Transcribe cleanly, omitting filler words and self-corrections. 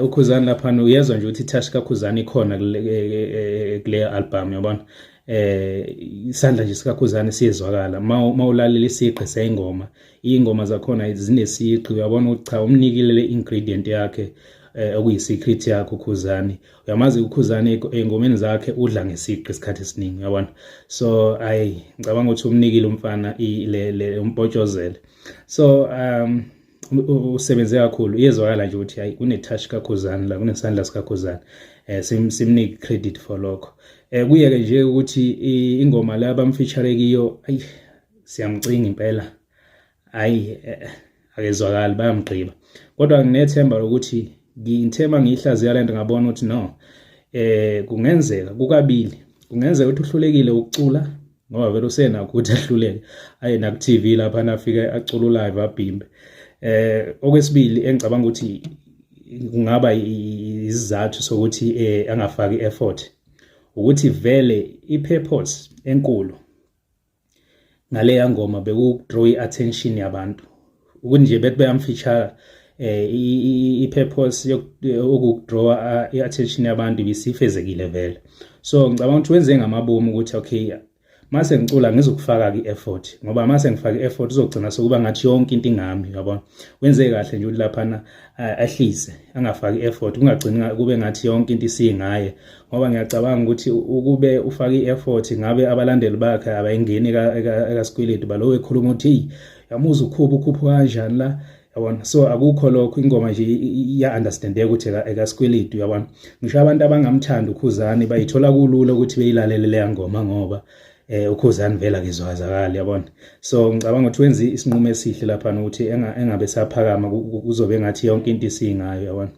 uKhuzani lapha uyezwa nje ukuthi itouch kaKhuzani ikhona kule album yabona. Isandla nje sikaKhuzani siyezwakala mawulalela isigqi seyingoma, ingoma zakhona zinesigqi, uyabona ukuthi cha umnikile le ingredient yakhe okuyisecret yakhe uKhuzani. Uyamazi uKhuzani engomeni zakhe udla ngesigqi isikhathi esiningi uyabona. So ngicabanga ukuthi umnikile umfana le umpotshozele. So usebenze kakhulu, iyezwakala nje ukuthi hayi kune-touch kaKhuzani la, kunesandla sikaKhuzani. Simnike credit for lokho. Kuye-ke nje ukuthi ingoma la bamfeature kiyo siyamcinga impela, akezwakali bayamgqiba. Kodwa nginethemba lokuthi ngithema ngiyihlaziya lento ngabona ukuthi no, kungenzeka kukabili, kungenzeka ukuthi uhlulekile ukucula ngoba vele usenakho ukuthi ahluleke aye naku TV lapha nafike acula live abhimbe. Okwesibili engicabanga ukuthi kungaba izizathu sokuthi angafaki effort ukuthi vele ipurpose enkulu ngale yangoma bekudraw iattention yabantu, ukuthi nje bethi bayamfeature ipurpose yokudraw iattention yabantu bisifezekile vele. So ngicabanga ukuthi wenze ngamabomu ukuthi okay, mase ngicula ngizokufaka i-effort, ngoba mase ngifaka i-effort uzogcina sokuba ngathi yonke into ingami yabona. Wenze kahle nje ukuthi laphana ahlise angafaki i-effort, ungagcini kube ngathi yonke into isingaye, ngoba ngiyacabanga ukuthi ukube ufaka i-effort ngabe abalandeli bakhe abayingeni ekasikweletu balowe ekhuluma ukuthi yamuza ukhupha kanjani la yabona. So akukho lokho, ingoma nje iya-understandeka ukuthi ekasikweletu yabona. Ngisho abantu abangamthanda uKhuzani bayithola kulula ukuthi beyilalele le ngoma ngoba uKhuzani vele akezwakali yabona. So ngicabanga ukuthi wenze isinqumo esihle lapha ukuthi engabe saphakama kuzobe ngathi yonke into isingayo yabona.